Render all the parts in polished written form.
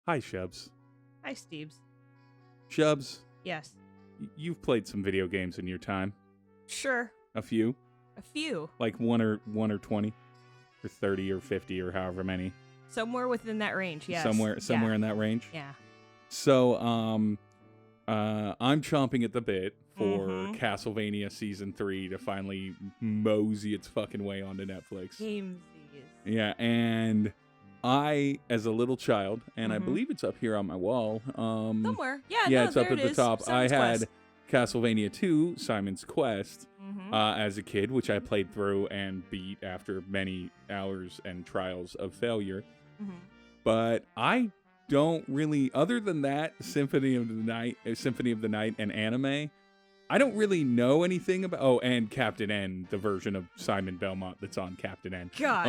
Hi, Shubs. Hi, Steves. Shubs, Yes. you've played some video games in your time. Sure. A few? A few. Like one or 20? Or 30 or 50 or however many? Somewhere within that range, yes. Somewhere Yeah. in that range? Yeah. So, I'm chomping at the bit for Mhm. Castlevania Season 3 to finally mosey its fucking way onto Netflix. Gamesies. Yeah, and I, as a little child, and I Mhm. believe it's up here on my wall. Somewhere. Yeah, Yeah, no, it's up there at it the is. top. Simon's I had Quest. Castlevania 2, Simon's Quest, Mhm. as a kid, which I played through and beat after many hours and trials of failure. Mhm. But I don't really, other than that, Symphony of the Night and anime, I don't really know anything about. Oh, and Captain N, the version of Simon Belmont that's on Captain N. God,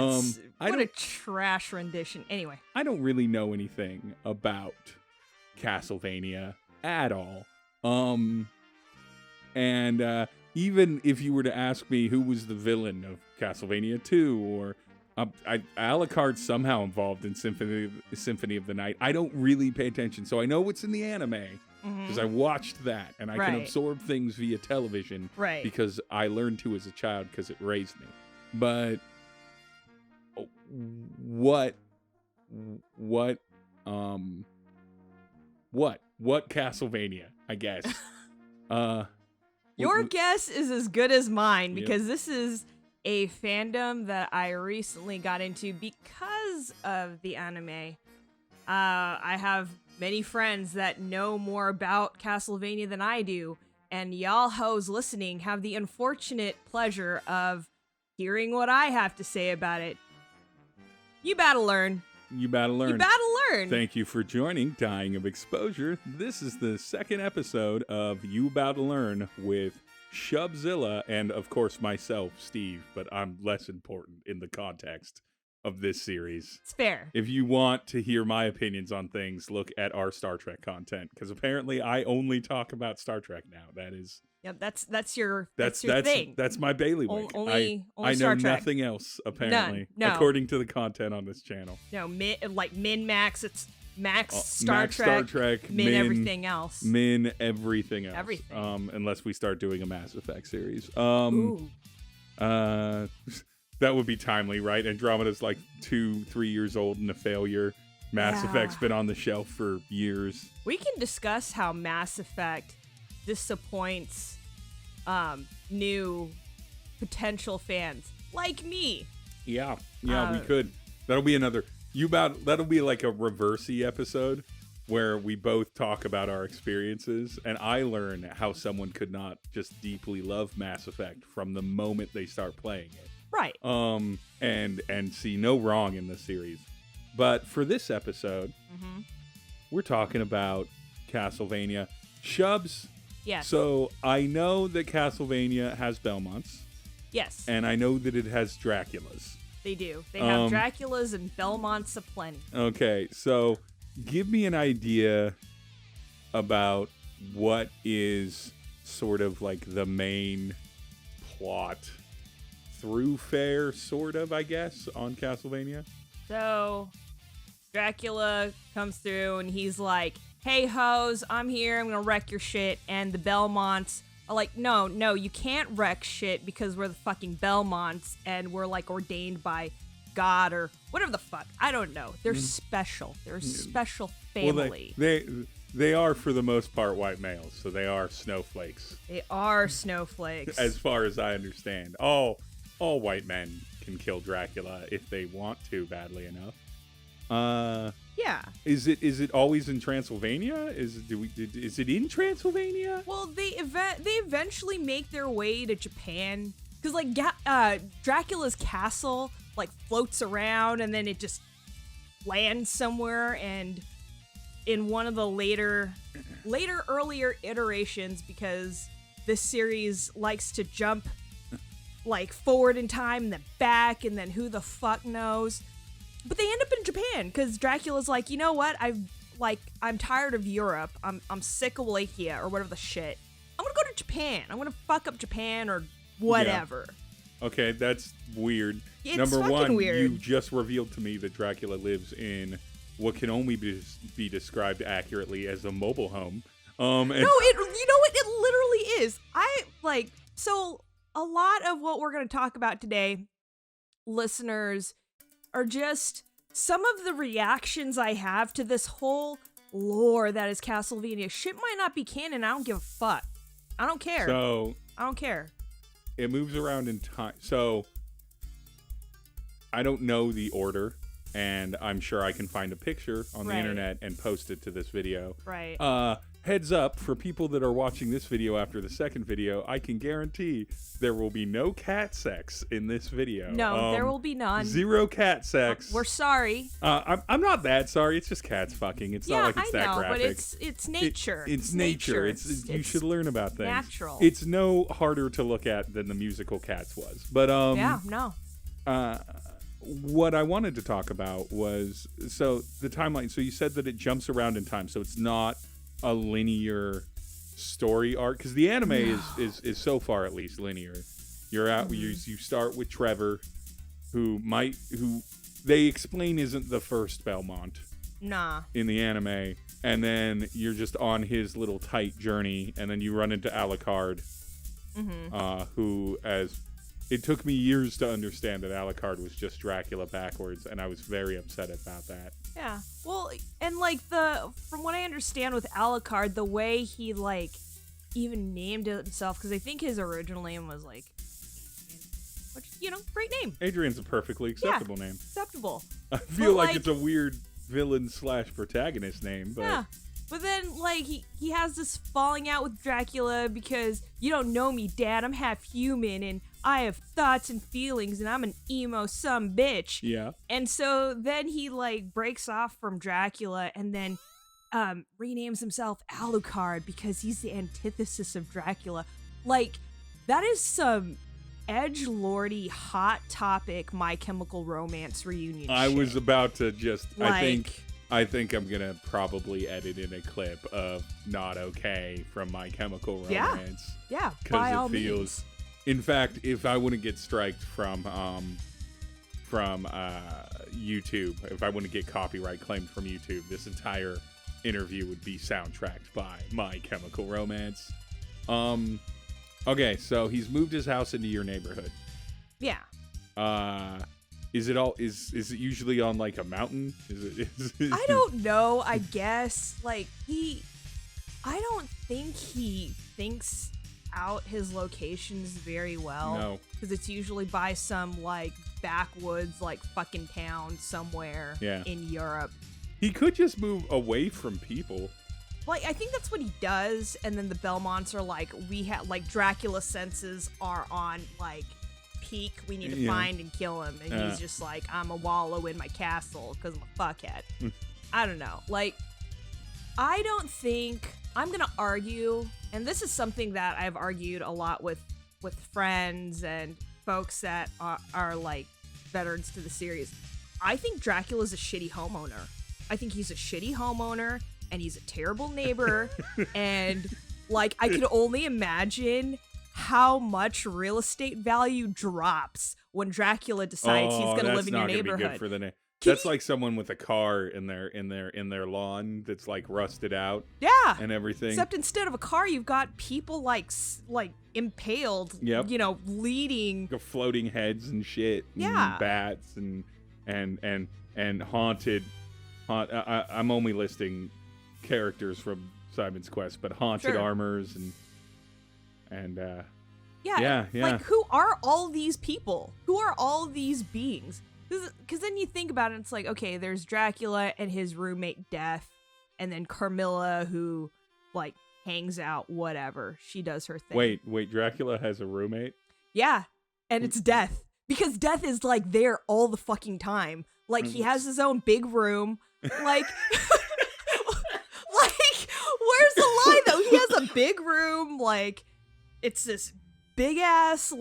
I what a don't- trash rendition. Anyway. I don't really know anything about Castlevania at all. And even if you were to ask me who was the villain of Castlevania 2, or Alucard's somehow involved in Symphony of the Night, I don't really pay attention. So I know what's in the anime because I watched that, and I can Right. absorb things via television Right. because I learned to as a child because it raised me. But what Castlevania, I guess. Your guess is as good as mine Yep. because this is a fandom that I recently got into because of the anime. I have many friends that know more about Castlevania than I do, and y'all hoes listening have the unfortunate pleasure of hearing what I have to say about it. You better learn. You better learn. You better learn. Thank you for joining Dying of Exposure. This is the second episode of You Bout to Learn with Shubzilla and, of course, myself, Steve, but I'm less important in the context of this series. It's fair. If you want to hear my opinions on things, look at our Star Trek content, because apparently I only talk about Star Trek now. That is... Yep, that's your thing. That's my bailiwick. Only I know Star Trek. nothing else, apparently, None. No. according to the content on this channel. No, min-max, it's max Max Star Trek, min everything else. Min everything else. Everything. Unless we start doing a Mass Effect series. Ooh. That would be timely, right? Andromeda's like 2-3 years old and a failure. Mass Yeah. Effect's been on the shelf for years. We can discuss how Mass Effect disappoints new potential fans like me. Yeah, we could. That'll be another. That'll be like a reversey episode where we both talk about our experiences, and I learn how someone could not just deeply love Mass Effect from the moment they start playing it. Right. And see no wrong in the series. But for this episode, we're talking about Castlevania. Shubs. Yes. So I know that Castlevania has Belmonts. Yes. And I know that it has Draculas. They do. They have Draculas and Belmonts aplenty. Okay, so give me an idea about what is sort of like the main plot thoroughfare, sort of, I guess, on Castlevania. So Dracula comes through and he's like, hey hoes, I'm here, I'm gonna wreck your shit. And the Belmonts are like, no, you can't wreck shit because we're the fucking Belmonts and we're like ordained by God or whatever the fuck. I don't know. They're special. They're a special family. Well, they are for the most part white males, so they are snowflakes. They are snowflakes. As far as I understand. All white men can kill Dracula if they want to badly enough. Yeah. Is it always in Transylvania? Is it in Transylvania? Well, they eventually make their way to Japan because like Dracula's castle like floats around and then it just lands somewhere. And in one of the earlier iterations, because this series likes to jump like forward in time and then back and then who the fuck knows. But they end up in Japan because Dracula's like, you know what? I'm tired of Europe. I'm sick of Wallachia or whatever the shit. I'm gonna go to Japan. I'm gonna fuck up Japan or whatever. Yeah. Okay, that's weird. It's Number fucking one, weird. you just revealed to me that Dracula lives in what can only be described accurately as a mobile home. No, you know what? It literally is. So a lot of what we're going to talk about today, listeners, are just some of the reactions I have to this whole lore that is Castlevania. Shit might not be canon. I don't give a fuck. I don't care. So I don't care. It moves around in time. So I don't know the order, and I'm sure I can find a picture on the internet and post it to this video. Right. Heads up, for people that are watching this video after the second video, I can guarantee there will be no cat sex in this video. No, there will be none. Zero cat sex. We're sorry. I'm not that sorry. It's just cats fucking. It's not like it's that graphic. But it's nature. It's nature. You should learn about things. Natural. It's no harder to look at than the musical Cats was. But yeah, no. What I wanted to talk about was, so the timeline. So you said that it jumps around in time, so it's not a linear story arc, because the anime is so far at least linear. You're out. You start with Trevor, who they explain isn't the first Belmont. Nah. In the anime, and then you're just on his little tight journey, and then you run into Alucard, who, as it took me years to understand that Alucard was just Dracula backwards, and I was very upset about that. Yeah. Well, and from what I understand with Alucard, the way he even named it himself, because I think his original name was Adrian, which, great name. Adrian's a perfectly acceptable name. Acceptable. I feel like it's a weird villain/protagonist name, but yeah. But then, he has this falling out with Dracula because you don't know me, Dad. I'm half human, and I have thoughts and feelings, and I'm an emo bitch. Yeah. And so then he, breaks off from Dracula and then renames himself Alucard because he's the antithesis of Dracula. That is some edgelordy, hot topic My Chemical Romance reunion I shit. was about to just, I think I'm going to probably edit in a clip of Not Okay from My Chemical Romance. Yeah, by all means. Means. In fact, if I wouldn't get striked from YouTube, if I wouldn't get copyright claimed from YouTube, this entire interview would be soundtracked by My Chemical Romance. Okay, so he's moved his house into your neighborhood. Yeah. Is it usually on a mountain? I don't know. I guess I don't think he thinks out his locations very well. No, because it's usually by some backwoods fucking town somewhere in Europe. He could just move away from people. I think that's what he does, and then the Belmonts are Dracula senses are on peak. We need to find and kill him, and he's just I'm a wallow in my castle because I'm a fuckhead. I don't know. I don't think I'm gonna argue, and this is something that I've argued a lot with friends and folks that are veterans to the series. I think Dracula's a shitty homeowner. I think he's a shitty homeowner, and he's a terrible neighbor, and I could only imagine how much real estate value drops when Dracula decides he's going to live in your neighborhood. That's not going to be good for that's like someone with a car in their lawn that's rusted out. Yeah. And everything. Except instead of a car, you've got people impaled. Yep. Leading floating heads and shit. Yeah. And bats and haunted. I'm only listing characters from Simon's Quest, but haunted armors and yeah. Who are all these people? Who are all these beings? Because then you think about it, it's okay, there's Dracula and his roommate Death, and then Carmilla, who hangs out, whatever. She does her thing. Wait, Dracula has a roommate? Yeah, and it's Death. Because Death is there all the fucking time. He has his own big room. Where's the line though? He has a big room, it's this big ass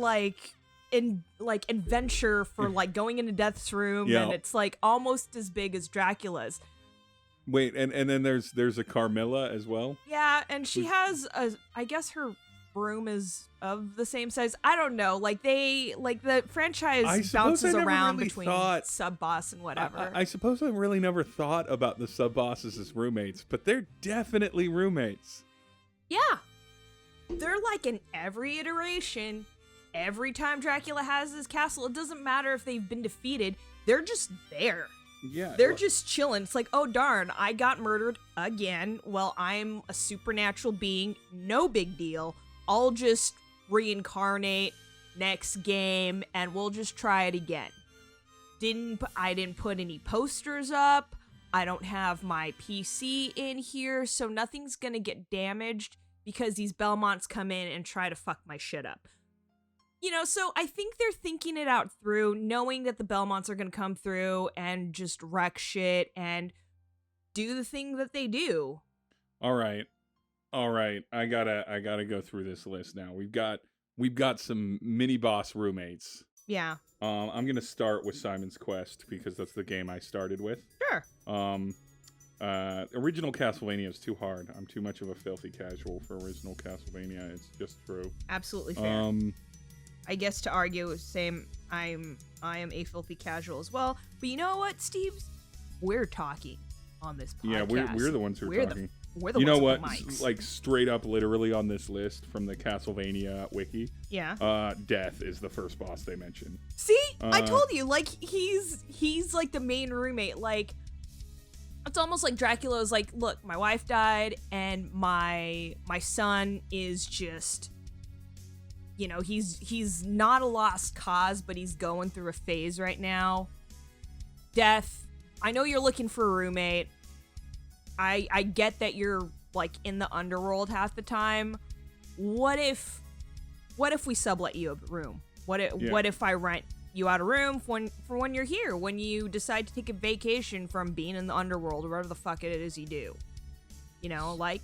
adventure for going into Death's room, and it's almost as big as Dracula's. Wait, and then there's a Carmilla as well? Yeah, and she has I guess her room is of the same size. I don't know. Like the franchise bounces around really between sub boss and whatever. I suppose I really never thought about the sub bosses as roommates, but they're definitely roommates. Yeah. They're like in every iteration, every time Dracula has his castle, it doesn't matter if they've been defeated, they're just there. Yeah. They're just chilling. It's like, oh darn, I got murdered again. Well, I'm a supernatural being. No big deal. I'll just reincarnate next game and we'll just try it again. I didn't put any posters up. I don't have my PC in here, so nothing's gonna get damaged because these Belmonts come in and try to fuck my shit up. You know, so I think they're thinking it out through, knowing that the Belmonts are going to come through and just wreck shit and do the thing that they do. All right. I gotta go through this list now. We've got some mini boss roommates. Yeah. I'm gonna start with Simon's Quest because that's the game I started with. Sure. Original Castlevania is too hard. I'm too much of a filthy casual for original Castlevania. It's just true. Absolutely fair. I guess to argue, I am a filthy casual as well. But you know what, Steve? We're talking on this podcast. Yeah, we're the ones who are talking. We're the ones know what? With mics. Like straight up, literally on this list from the Castlevania wiki. Yeah. Death is the first boss they mention. See, I told you, like he's like the main roommate. Like it's almost like Dracula is like, look, my wife died, and my son is just. You know, he's not a lost cause, but he's going through a phase right now. Death, I know you're looking for a roommate. I get that you're like in the underworld half the time. What if we sublet you a room? What if I rent you out a room for when you're here, when you decide to take a vacation from being in the underworld or whatever the fuck it is you do? You know, like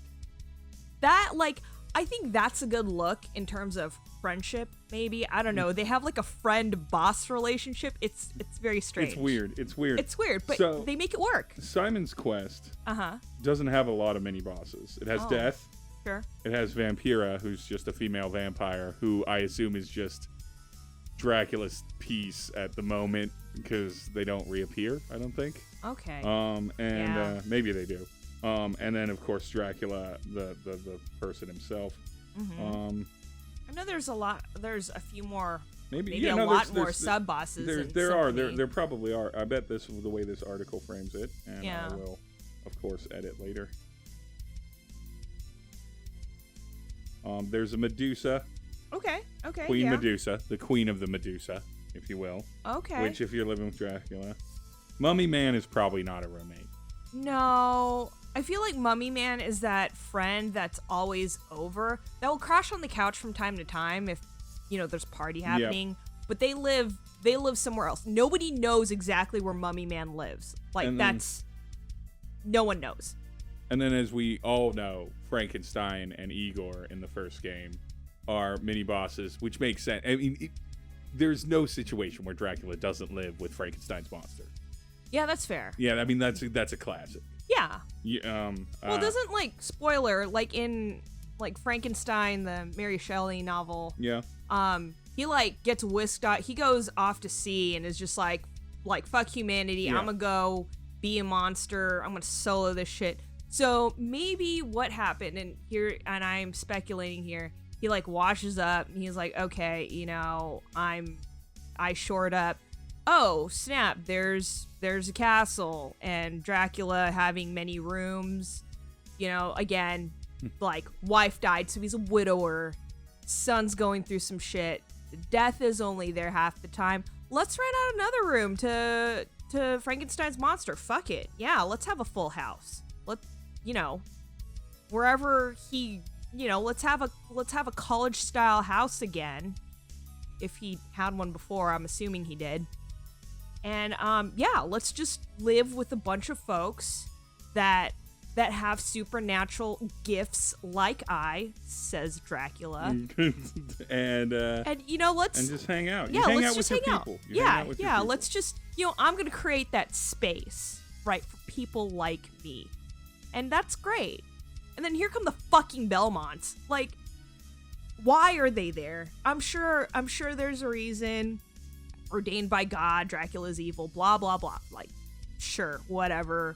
that, like I think that's a good look in terms of friendship, maybe. I don't know. They have like a friend-boss relationship. It's very strange. It's weird, but so, they make it work. Simon's Quest doesn't have a lot of mini-bosses. It has Death. Sure. It has Vampira, who's just a female vampire, who I assume is just Dracula's piece at the moment, because they don't reappear, I don't think. Okay. Maybe they do. And then, of course, Dracula, the person himself. Mm-hmm. I know there's a few more, maybe a lot more sub-bosses. There probably are. I bet this is the way this article frames it, and I will, of course, edit later. There's a Medusa. Okay. Queen Medusa, the queen of the Medusa, if you will. Okay. Which, if you're living with Dracula. Mummy Man is probably not a roommate. No. I feel like Mummy Man is that friend that's always over, that will crash on the couch from time to time if, you know, there's a party happening. Yep. But they live somewhere else. Nobody knows exactly where Mummy Man lives. Like, no one knows. And then, as we all know, Frankenstein and Igor in the first game are mini-bosses, which makes sense. I mean, there's no situation where Dracula doesn't live with Frankenstein's monster. Yeah, that's fair. Yeah, I mean, that's a classic. Yeah. Well, doesn't, like, spoiler, like in like Frankenstein, the Mary Shelley novel. Yeah. He like gets whisked out. He goes off to sea and is just like fuck humanity. Yeah. I'm gonna go be a monster. I'm gonna solo this shit. So maybe what happened, and I'm speculating here, he like washes up and he's like, okay, you know, I shored up. Oh snap! There's a castle and Dracula having many rooms. You know, again, like wife died, so he's a widower. Son's going through some shit. Death is only there half the time. Let's rent out another room to Frankenstein's monster. Fuck it. Yeah, let's have a full house. Wherever he, let's have a college style house again. If he had one before, I'm assuming he did. And let's just live with a bunch of folks that have supernatural gifts like says Dracula. and let's just hang out. Yeah, hang let's out just with hang your out. People. Yeah, let's just, I'm going to create that space, right, for people like me. And that's great. And then here come the fucking Belmonts. Like, why are they there? I'm sure there's a reason. Ordained by God, Dracula's evil, blah blah blah. Like, sure, whatever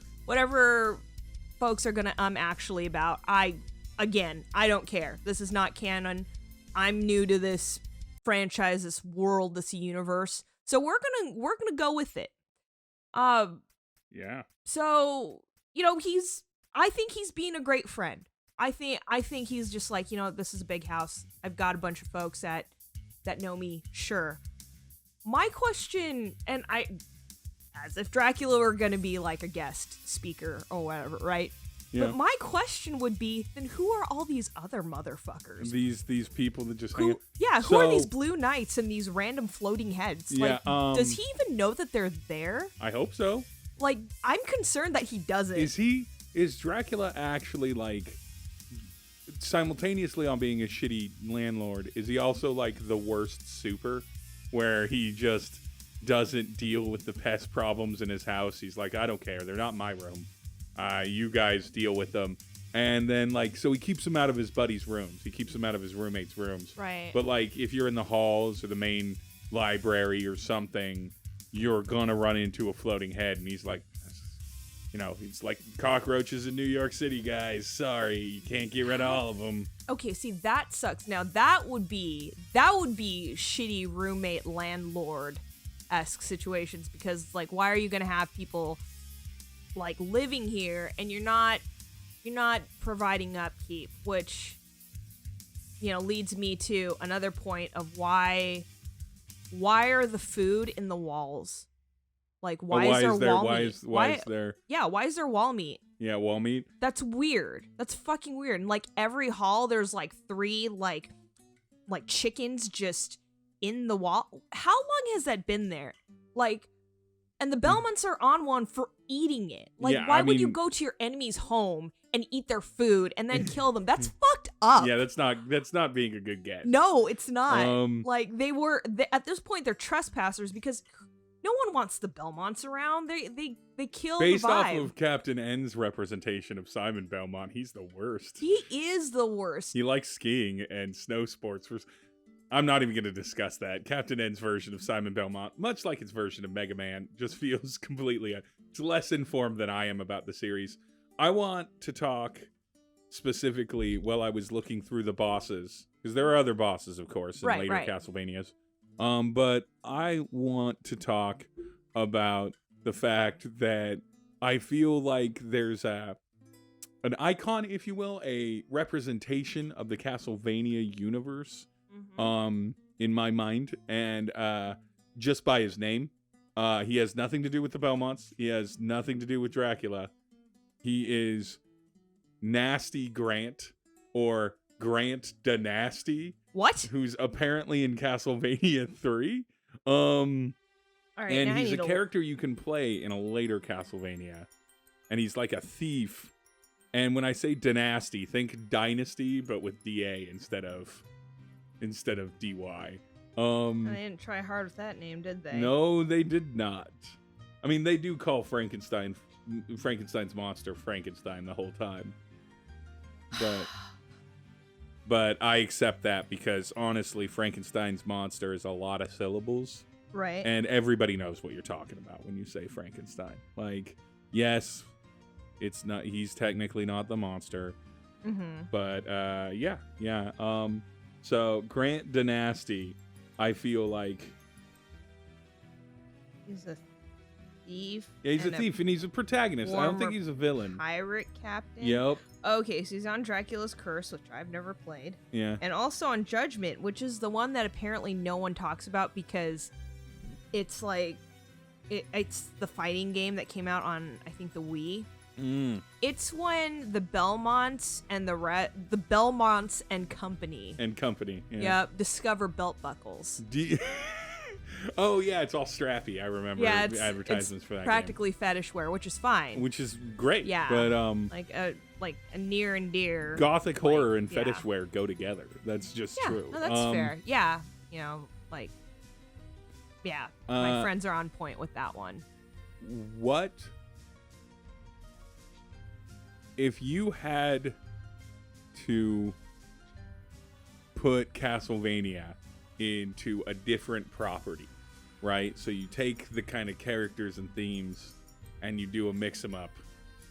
folks are gonna actually about. I don't care. This is not canon. I'm new to this franchise, this world, this universe. So we're gonna go with it. Yeah. So, I think he's being a great friend. I think he's just like, this is a big house. I've got a bunch of folks that know me. Sure. My question, and as if Dracula were going to be like a guest speaker or whatever, right? Yeah. But my question would be, then who are all these other motherfuckers? These people that just hang out? Yeah, who are these blue knights and these random floating heads? Yeah, like, does he even know that they're there? I hope so. Like, I'm concerned that he doesn't. Is Dracula actually, like, simultaneously on being a shitty landlord, is he also, like, the worst super? Where he just doesn't deal with the pest problems in his house. He's like, I don't care. They're not my room. You guys deal with them. And then, like, so he keeps them out of his buddies' rooms. He keeps them out of his roommates' rooms. Right. But, like, if you're in the halls or the main library or something, you're gonna run into a floating head. And he's like, it's like cockroaches in New York City, guys. Sorry, you can't get rid of all of them. Okay, see, that sucks. Now, that would be shitty roommate landlord-esque situations, because, like, why are you gonna have people, like, living here and you're not providing upkeep, which, leads me to another point of why are the food in the walls? Like, why is there wall meat? Why is there? Yeah, why is there wall meat? Yeah, wall meat. That's weird. That's fucking weird. And, like, every hall, there's, like, 3, like chickens just in the wall. How long has that been there? Like, and the Belmonts are on one for eating it. Like, yeah, why would you go to your enemy's home and eat their food and then kill them? That's fucked up. Yeah, that's not being a good guess. No, it's not. Like, at this point, they're trespassers because no one wants the Belmonts around. They kill Based the vibe. off of Captain N's representation of Simon Belmont, he's the worst. He is the worst. He likes skiing and snow sports. I'm not even going to discuss that. Captain N's version of Simon Belmont, much like his version of Mega Man, just feels completely... It's less informed than I am about the series. I want to talk specifically while I was looking through the bosses, because there are other bosses, of course, in later Castlevanias. But I want to talk about the fact that I feel like there's an icon, if you will, a representation of the Castlevania universe, in my mind, and just by his name, he has nothing to do with the Belmonts. He has nothing to do with Dracula. He is Nasty Grant, or Grant Da Nasty. What? Who's apparently in Castlevania 3. All right, and he's a character you can play in a later Castlevania. And he's like a thief. And when I say Dynasty, think Dynasty, but with DA instead of DY. They didn't try hard with that name, did they? No, they did not. I mean, they do call Frankenstein's monster Frankenstein the whole time. But I accept that because, honestly, Frankenstein's monster is a lot of syllables. Right. And everybody knows what you're talking about when you say Frankenstein. Like, yes, he's technically not the monster. Mm-hmm. But, yeah. So, Grant Dynasty, I feel like... He's a thief. Yeah, he's a thief, and he's a protagonist. I don't think he's a villain. Pirate captain? Yep. Okay, so he's on Dracula's Curse, which I've never played. Yeah. And also on Judgment, which is the one that apparently no one talks about because it's like... It's the fighting game that came out on, I think, the Wii. Mm. It's when the Belmonts and the Belmonts and Company. Yeah. Yep, discover belt buckles. Oh yeah, it's all strappy. I remember advertisements for that. Practically fetish wear, which is fine. Which is great. Yeah. But like a near and dear. Gothic horror and fetish wear go together. That's just true. No, that's fair. Yeah. My friends are on point with that one. What if you had to put Castlevania into a different property, right? So you take the kind of characters and themes and you do a mix them up.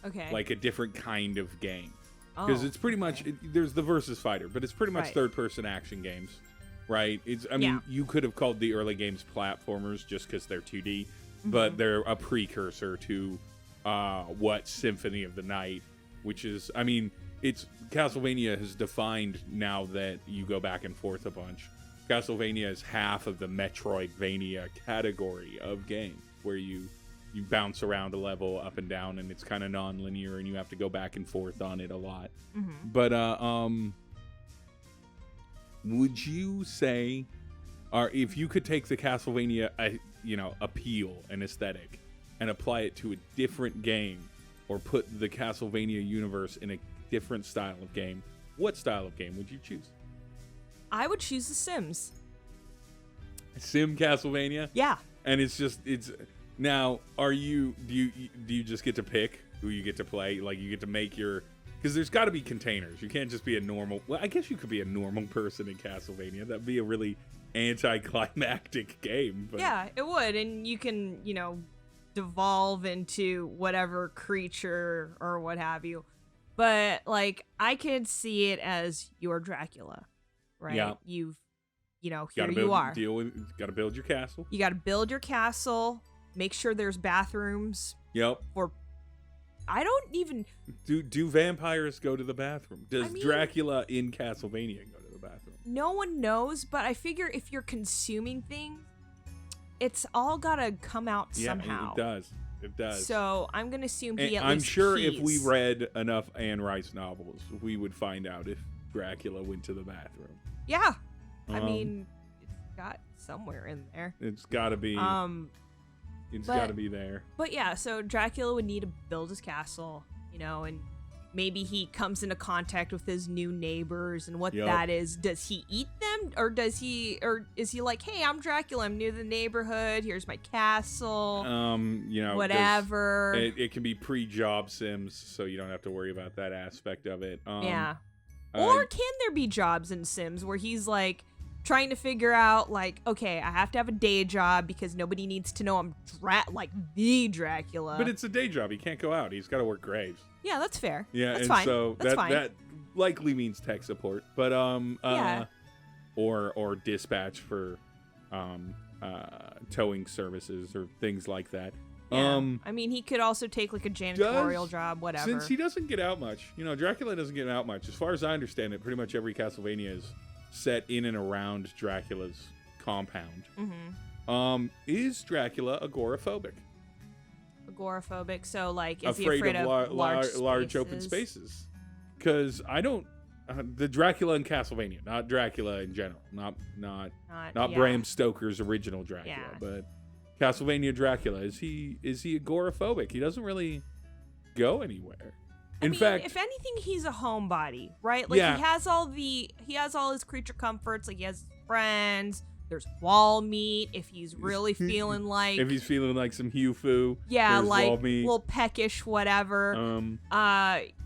Okay. Like a different kind of game. Because it's pretty much, there's the versus fighter, but it's pretty much third-person action games, right? I mean, you could have called the early games platformers just because they're 2D, but they're a precursor to what Symphony of the Night, which is, I mean, Castlevania has defined now that you go back and forth a bunch. Castlevania is half of the Metroidvania category of game, where you bounce around a level up and down, and it's kind of non-linear, and you have to go back and forth on it a lot. But would you say, if you could take the Castlevania, appeal and aesthetic, and apply it to a different game, or put the Castlevania universe in a different style of game, what style of game would you choose? I would choose The Sims. Sim Castlevania? Yeah. And it's now, do you just get to pick who you get to play? Like, you get to make because there's got to be containers. You can't just be a normal, well, I guess you could be a normal person in Castlevania. That'd be a really anticlimactic game. But. Yeah, it would. And you can, devolve into whatever creature or what have you. But, like, I could see it as your Dracula, right? Yeah. Here you are. Got to build your castle. You got to build your castle. Make sure there's bathrooms. Yep. I don't even... Do vampires go to the bathroom? Does Dracula in Castlevania go to the bathroom? No one knows, but I figure if you're consuming things, it's all gotta come out somehow. It does. So I'm gonna assume I'm sure if we read enough Anne Rice novels, we would find out if Dracula went to the bathroom. Yeah. I mean, it's got somewhere in there. It's gotta be... It's got to be there. But yeah, so Dracula would need to build his castle, and maybe he comes into contact with his new neighbors and what that is. Does he eat them, or is he like, hey, I'm Dracula, I'm new to the neighborhood, here's my castle, whatever. It can be pre-job Sims, so you don't have to worry about that aspect of it. Yeah. Or can there be jobs in Sims where he's like, trying to figure out, like, okay, I have to have a day job because nobody needs to know I'm the Dracula. But it's a day job. He can't go out. He's got to work graves. Yeah, that's fair. Yeah, that's and fine. so that's fine. that likely means tech support, but or dispatch for towing services or things like that. Yeah. I mean, he could also take like a janitorial job, whatever. Since he doesn't get out much, Dracula doesn't get out much. As far as I understand it, pretty much every Castlevania is set in and around Dracula's compound. Is Dracula agoraphobic? Agoraphobic, so like, is afraid he afraid of large open spaces? Because I don't. The Dracula in Castlevania, not Dracula in general, not Bram Stoker's original Dracula, but Castlevania Dracula. Is he agoraphobic? He doesn't really go anywhere. In fact, if anything, he's a homebody, right? Like, he has all his creature comforts. Like, he has friends. There's wall meat. If he's really feeling like, some Hu-Fu, like wall meat. A little peckish, whatever.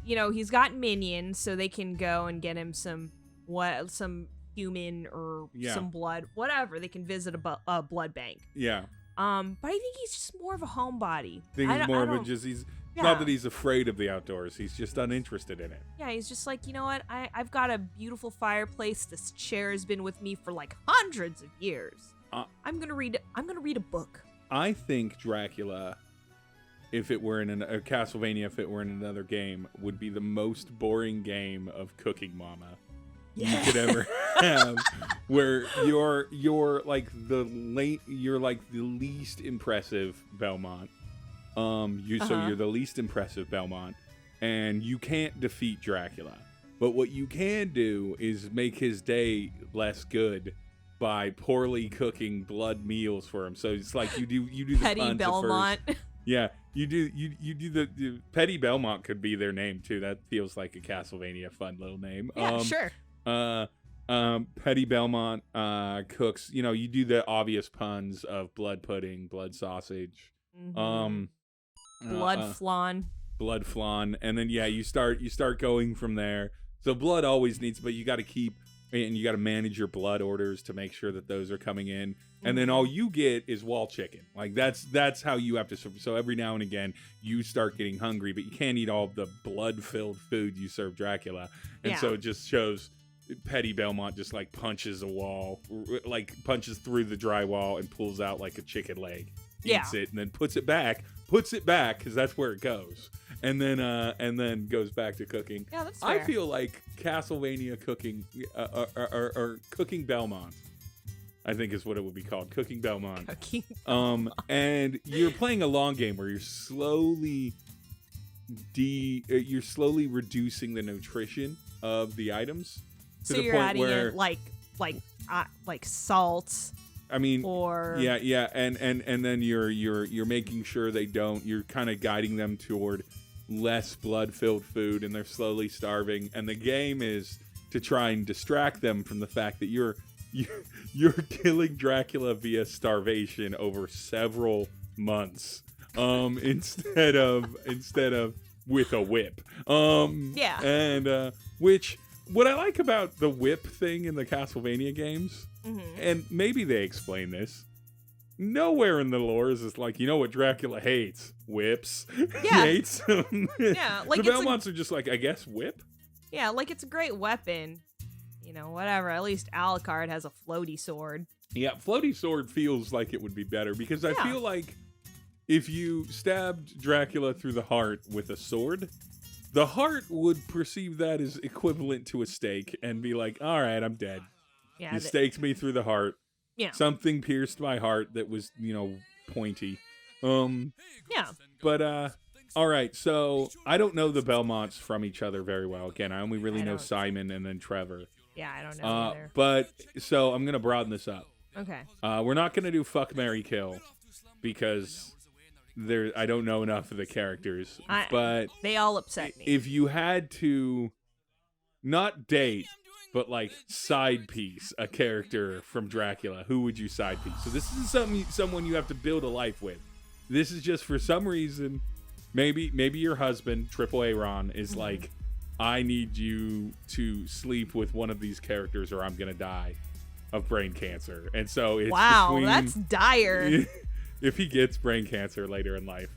He's got minions, so they can go and get him some human or some blood, whatever. They can visit a blood bank. Yeah. But I think he's just more of a homebody. Not that he's afraid of the outdoors. He's just uninterested in it. Yeah, he's just like, you know what? I've got a beautiful fireplace. This chair has been with me for like hundreds of years. I'm gonna read a book. I think Dracula, if it were in Castlevania, if it were in another game, would be the most boring game of Cooking Mama you could ever have, where you're like the least impressive Belmont. So you're the least impressive Belmont, and you can't defeat Dracula. But what you can do is make his day less good by poorly cooking blood meals for him. So it's like you do the Petty Belmont. Yeah, you do the Petty Belmont could be their name too. That feels like a Castlevania fun little name. Yeah, sure. Petty Belmont cooks. You do the obvious puns of blood pudding, blood sausage. Blood flan, and then you start going from there. So blood always needs, but you got to keep and you got to manage your blood orders to make sure that those are coming in. And then all you get is wall chicken. Like that's how you have to. So every now and again, you start getting hungry, but you can't eat all the blood-filled food you serve Dracula. And so it just shows Petty Belmont just like punches a wall, like punches through the drywall and pulls out like a chicken leg, eats it, and then puts it back because that's where it goes. And then goes back to cooking. Yeah, that's fair. I feel like Castlevania cooking, or cooking Belmont, I think is what it would be called, cooking Belmont. Cooking. And you're playing a long game where you're slowly reducing the nutrition of the items. So you're adding in like salt. I mean, or yeah, and then you're making sure they don't. You're kind of guiding them toward less blood-filled food, and they're slowly starving. And the game is to try and distract them from the fact that you're killing Dracula via starvation over several months, instead of with a whip. And which what I like about the whip thing in the Castlevania games, and maybe they explain this. Nowhere in the lore is this like, you know what Dracula hates? Whips. Yeah. He hates them. Yeah, like the Belmonts are just like, I guess, whip? Yeah, like it's a great weapon. You know, whatever. At least Alucard has a floaty sword. Yeah, floaty sword feels like it would be better because I feel like if you stabbed Dracula through the heart with a sword, the heart would perceive that as equivalent to a stake and be like, all right, I'm dead. Yeah, you staked me through the heart. Yeah. Something pierced my heart that was, pointy. Yeah. But, all right, so I don't know the Belmonts from each other very well. Again, I only really know Simon and then Trevor. Yeah, I don't know either. But, so I'm going to broaden this up. Okay. We're not going to do fuck, marry, kill because I don't know enough of the characters. But they all upset me. If you had to not date, but like side piece a character from Dracula, who would you side piece? So this isn't someone you have to build a life with. This is just for some reason, maybe your husband, Triple A Ron, is like, I need you to sleep with one of these characters or I'm gonna die of brain cancer. And so it's that's dire. If he gets brain cancer later in life,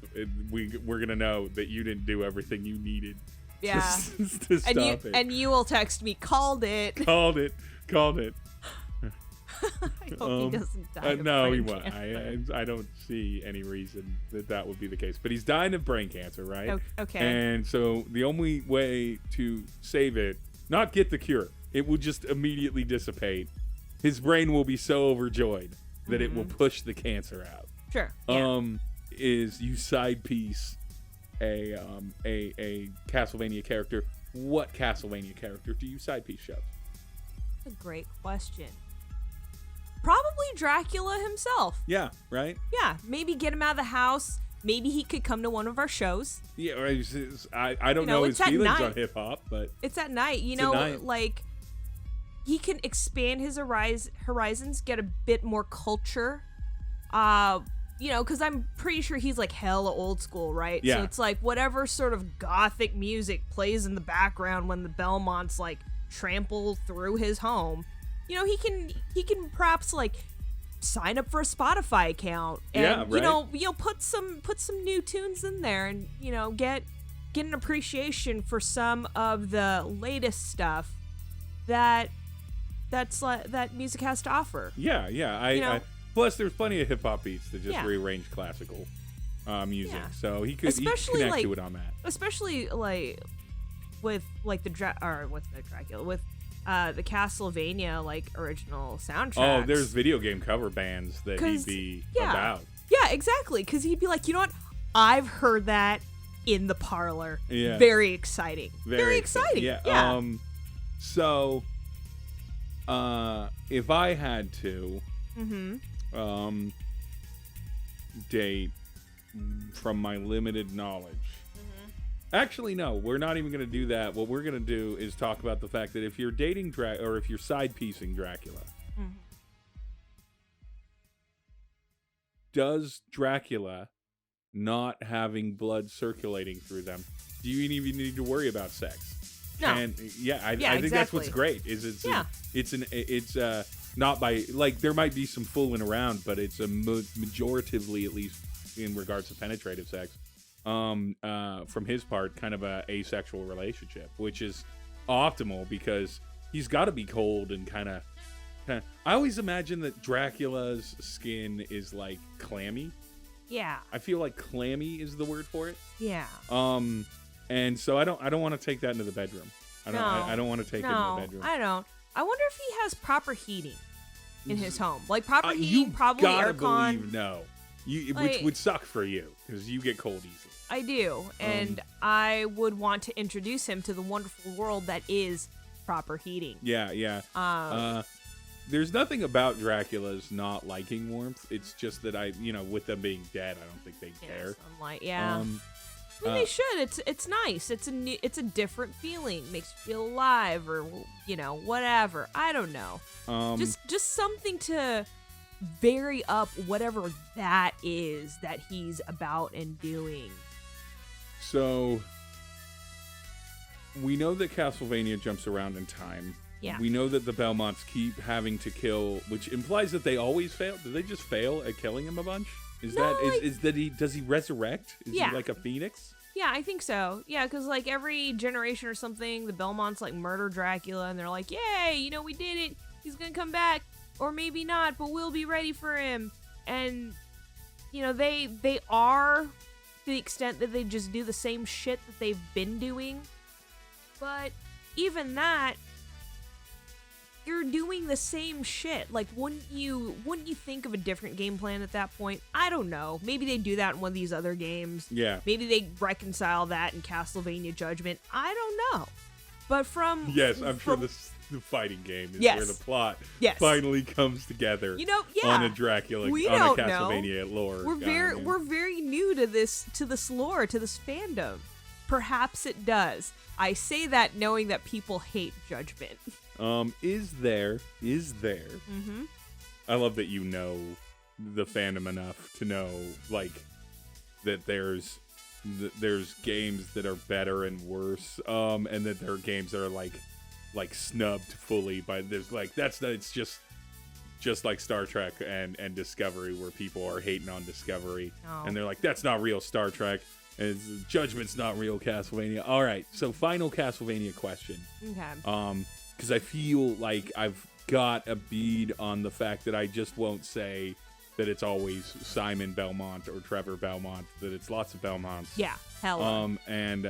we're gonna know that you didn't do everything you needed. Yeah. to stop it. And you will text me, called it. Called it. I hope he doesn't die of no, he brain won't. cancer. I don't see any reason that would be the case. But he's dying of brain cancer, right? Okay. And so the only way to save it, not get the cure, it will just immediately dissipate. His brain will be so overjoyed that it will push the cancer out. Sure. Yeah. Is you side piece a Castlevania character. What Castlevania character do you side piece show? That's a great question. Probably Dracula himself. Yeah, right? Yeah, maybe get him out of the house. Maybe he could come to one of our shows. Yeah, I don't know his feelings on hip hop, but it's at night. Like he can expand his horizons, get a bit more culture. Because I'm pretty sure he's like hella old school, right? Yeah. So it's like whatever sort of gothic music plays in the background when the Belmonts like trample through his home. He can perhaps like sign up for a Spotify account and put some new tunes in there and get an appreciation for some of the latest stuff that music has to offer. Yeah. Plus, there's plenty of hip hop beats that just rearrange classical music, so he could connect to it on that. Especially like with the Dracula with the Castlevania like original soundtracks. Oh, there's video game cover bands that he'd be about. Yeah, exactly. Because he'd be like, you know what? I've heard that in the parlor. Yeah. Very exciting. Very exciting. Yeah. So, if I had to, date from my limited knowledge. Actually, no, we're not even going to do that. What we're going to do is talk about the fact that if you're dating or if you're side piecing Dracula, does Dracula not having blood circulating through them, do you even need to worry about sex? No. And I think that's what's great. It's not by like there might be some fooling around, but it's a majoritively, at least in regards to penetrative sex, from his part, kind of a asexual relationship, which is optimal because he's got to be cold and kind of. I always imagine that Dracula's skin is like clammy. Yeah. I feel like clammy is the word for it. Yeah. And so I don't want to take that into the bedroom. I don't want to take it into the bedroom. I don't. I wonder if he has proper heating in his home. Like proper heating, probably aircon. No. Which would suck for you because you get cold easily. I do. And I would want to introduce him to the wonderful world that is proper heating. Yeah. There's nothing about Dracula's not liking warmth. It's just that with them being dead, I don't think they care. Sunlight, yeah. I mean, they should. It's nice. It's a different feeling. Makes you feel alive, or whatever. I don't know. Just something to vary up whatever that is that he's about and doing. So we know that Castlevania jumps around in time. Yeah. We know that the Belmonts keep having to kill, which implies that they always fail. Do they just fail at killing him a bunch? Does he resurrect? Is he like a phoenix? Yeah, I think so. Yeah, because like every generation or something, the Belmonts like murder Dracula, and they're like, "Yay, we did it. He's gonna come back, or maybe not, but we'll be ready for him." And they are, to the extent that they just do the same shit that they've been doing. But even that, you're doing the same shit. Like, wouldn't you think of a different game plan at that point? I don't know. Maybe they do that in one of these other games. Yeah. Maybe they reconcile that in Castlevania Judgment. I don't know. But I'm sure the fighting game is where the plot finally comes together. On a Dracula, on a Castlevania lore. We're very new to this lore, to this fandom. Perhaps it does. I say that knowing that people hate Judgment. Is there? Mm-hmm. I love that you know the fandom enough to know, like, that there's games that are better and worse, and that there are games that are like snubbed fully by it's just like Star Trek and Discovery, where people are hating on Discovery, and they're like, that's not real Star Trek. And Judgment's not real Castlevania. All right, so final Castlevania question. Okay. Because I feel like I've got a bead on the fact that I just won't say that it's always Simon Belmont or Trevor Belmont, that it's lots of Belmonts. Yeah, hell. And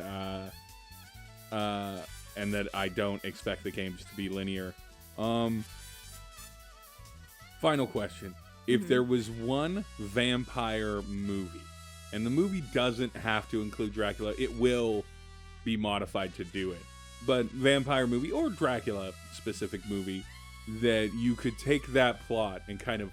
that I don't expect the games to be linear. Final question. If there was one vampire movie, and the movie doesn't have to include Dracula, it will be modified to do it. But vampire movie or Dracula specific movie that you could take that plot and kind of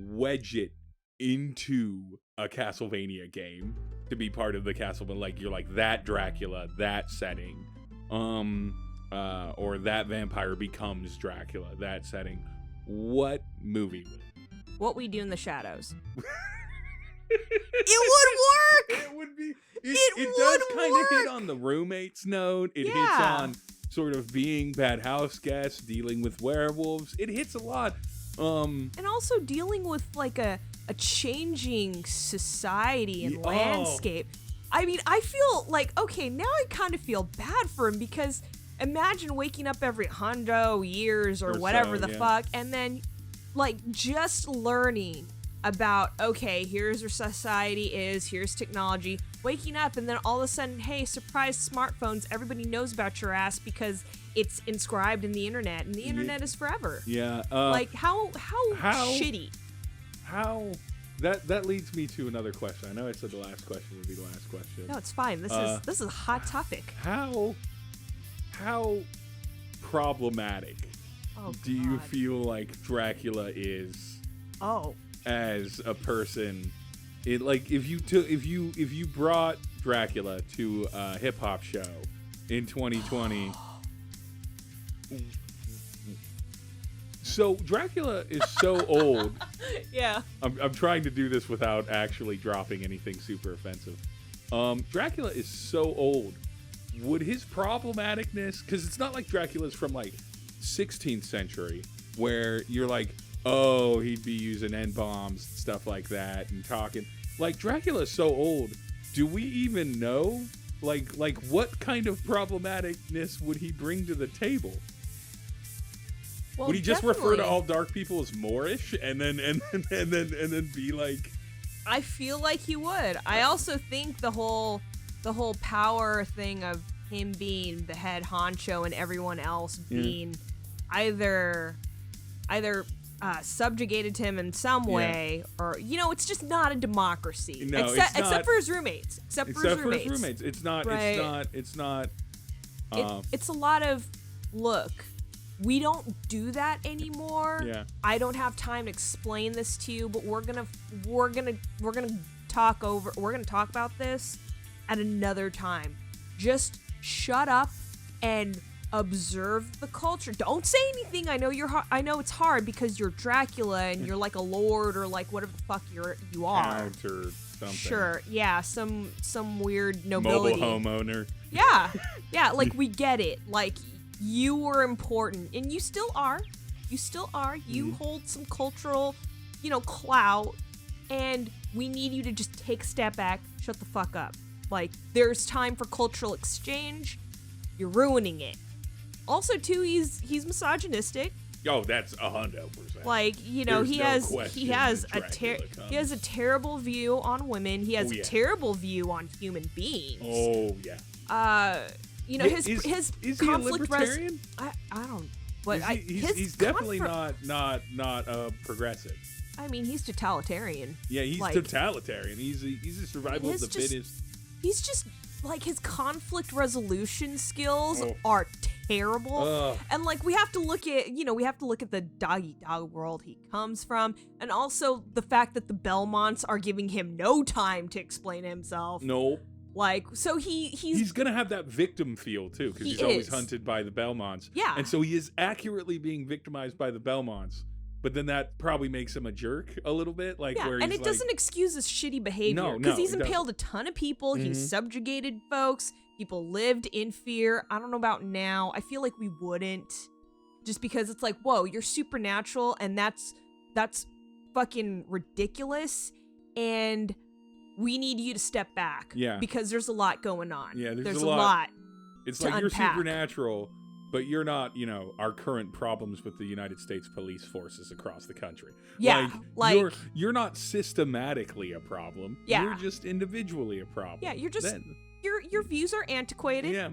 wedge it into a Castlevania game to be part of the Castlevania, like you're like that Dracula, that setting, or that vampire becomes Dracula, that setting. What movie would it? What We Do in the Shadows. It would work. It would be. It does kind of hit on the roommates note. It hits on sort of being bad house guests, dealing with werewolves. It hits a lot. And also dealing with like a changing society and landscape. I mean, I feel like, okay, now I kind of feel bad for him, because imagine waking up every 100 years or whatever the fuck, and then like just learning about, okay, here's where society is, here's technology, waking up, and then all of a sudden, hey, surprise, smartphones, everybody knows about your ass because it's inscribed in the internet, and the internet is forever. Yeah. Like, how shitty. How... That leads me to another question. I know I said the last question would be the last question. No, it's fine. This is a hot topic. How problematic do you feel like Dracula is? As a person, if you brought Dracula to a hip hop show in 2020. So Dracula is so old. Yeah. I'm trying to do this without actually dropping anything super offensive. Dracula is so old would his problematicness, because it's not like Dracula's from like 16th century where you're like, oh, he'd be using N-bombs, stuff like that, and talking. Like, Dracula's so old. Do we even know? Like what kind of problematicness would he bring to the table? Well, would he just definitely. refer to all dark people as Moorish and then be like? I feel like he would. I also think the whole power thing of him being the head honcho and everyone else being either subjugated to him in some way, or it's just not a democracy. No, except for his roommates. Except for his roommates. It's not. Right. It's not. It's a lot of look. We don't do that anymore. Yeah. I don't have time to explain this to you, but we're gonna talk about this at another time. Just shut up and observe the culture. Don't say anything. I know it's hard because you're Dracula and you're like a lord or like whatever the fuck you are. Count or something. Sure. Yeah. Some weird nobility. Mobile homeowner. Yeah. Yeah. Like we get it. Like you were important and you still are. You hold some cultural, clout, and we need you to just take a step back, shut the fuck up. Like there's time for cultural exchange. You're ruining it. Also, too, he's misogynistic. Oh, that's 100%. Like, There's he no has question he has a terrible view on women. He has a terrible view on human beings. Oh yeah. His is he a conflict libertarian? I don't. But he's definitely not progressive. I mean, he's totalitarian. Yeah, he's totalitarian. He's a survival of the fittest. He's just like his conflict resolution skills are terrible. And like we have to look at the dog-eat-dog world he comes from, and also the fact that the Belmonts are giving him no time to explain himself. Nope. Like, so he's gonna have that victim feel too, because he's always hunted by the Belmonts. Yeah. And so he is accurately being victimized by the Belmonts. But then that probably makes him a jerk a little bit. Like, yeah, where and he's it doesn't excuse his shitty behavior. Because he's impaled a ton of people. Mm-hmm. He's subjugated folks. People lived in fear. I don't know about now. I feel like we wouldn't. Just because it's like, whoa, you're supernatural, and that's fucking ridiculous. And we need you to step back. Yeah. Because there's a lot going on. Yeah, there's a lot. It's to like unpack. You're supernatural, but you're not, our current problems with the United States police forces across the country. Yeah, like you're not systematically a problem. Yeah. You're just individually a problem. Yeah, you're just your views are antiquated. Yeah.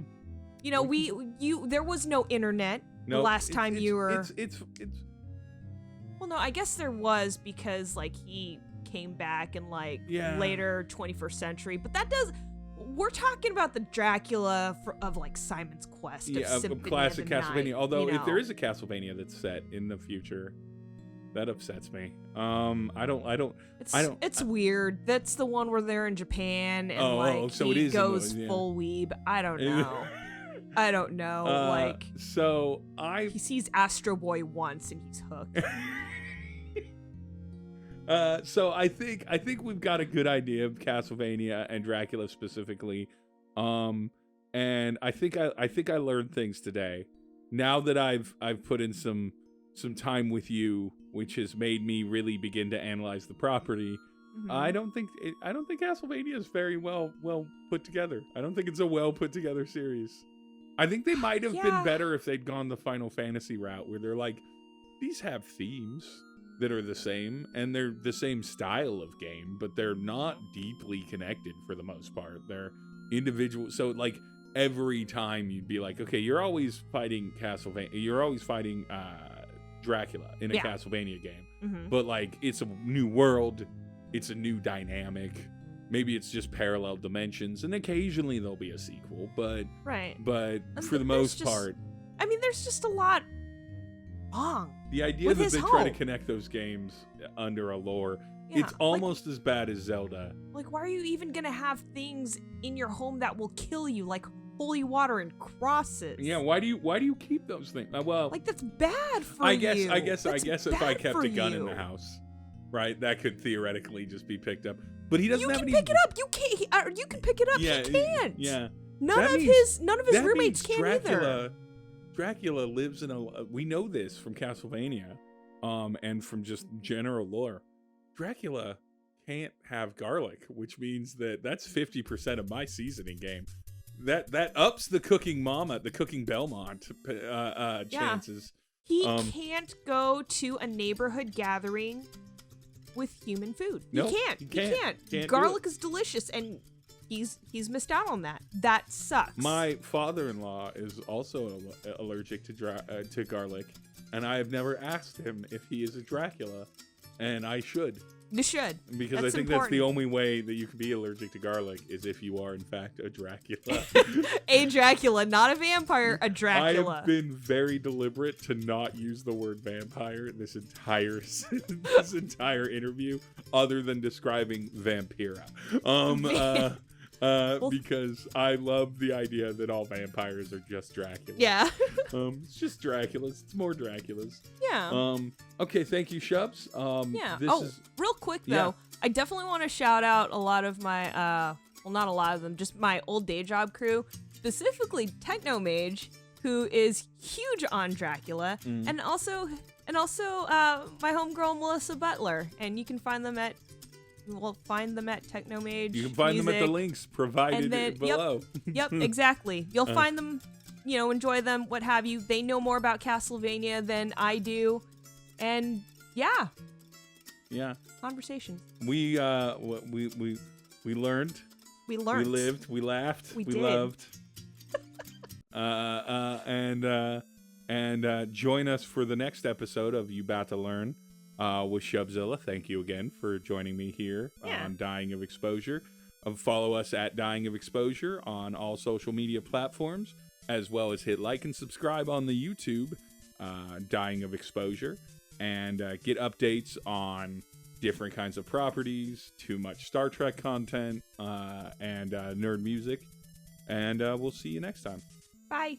There was no internet the last time you were. It's. Well, no, I guess there was because like he came back in like later 21st century, but we're talking about the Dracula of like Simon's Quest. Of classic Castlevania. Although if there is a Castlevania that's set in the future, that upsets me. It's weird. That's the one where they're in Japan and so he goes full weeb. I don't know. I don't know. He sees Astro Boy once and he's hooked. So I think we've got a good idea of Castlevania and Dracula specifically, and I think I learned things today. Now that I've put in some time with you, which has made me really begin to analyze the property. Mm-hmm. I don't think Castlevania is very well put together. I don't think it's a well put together series. I think they might have been better if they'd gone the Final Fantasy route, where they're like, these have themes that are the same, and they're the same style of game, but they're not deeply connected for the most part. They're individual. So like every time you'd be like, okay, you're always fighting Castlevania, you're always fighting Dracula in a Castlevania game, but like it's a new world, it's a new dynamic. Maybe it's just parallel dimensions, and occasionally there'll be a sequel, but for the most part, I mean, there's just a lot wrong. The idea that they try to connect those games under a lore, it's almost as bad as Zelda. Like, why are you even gonna have things in your home that will kill you, like holy water and crosses? Yeah, why do you keep those things? Well, like that's bad for I you. I guess if I kept a gun in the house, right, that could theoretically just be picked up. But he doesn't have any. You can pick it up. You can't. You can pick it up. Yeah, he can't. Yeah. None of his roommates can Dracula, either. Dracula lives in a. We know this from Castlevania, and from just general lore. Dracula can't have garlic, which means that's 50% of my seasoning game. That ups the cooking Belmont chances. He can't go to a neighborhood gathering with human food. No, he can't. Garlic is delicious, and he's missed out on that. That sucks. My father-in-law is also allergic to garlic, and I have never asked him if he is a Dracula, and I should. You should. Because I think that's the only way that you can be allergic to garlic is if you are, in fact, a Dracula. A Dracula, not a vampire, a Dracula. I have been very deliberate to not use the word vampire this entire interview, other than describing Vampira. Because I love the idea that all vampires are just Draculas. Yeah. It's just Draculas. It's more Draculas. Yeah. Okay, thank you, Shubs. Yeah. Real quick, though, I definitely want to shout out a lot of my, well, not a lot of them, just my old day job crew, specifically Techno Mage, who is huge on Dracula, and also my homegirl Melissa Butler, and you can find them at Techno Mage. You can find them at the links provided below. Yep, exactly. You'll find them, enjoy them, what have you. They know more about Castlevania than I do, and yeah. Conversations. We learned. We lived. We laughed. We loved. And join us for the next episode of You Bout to Learn with Shubzilla. Thank you again for joining me here on Dying of Exposure. Follow us at Dying of Exposure on all social media platforms, as well as hit like and subscribe on the YouTube Dying of Exposure, and get updates on different kinds of properties, too much Star Trek content, and nerd music. And we'll see you next time. Bye.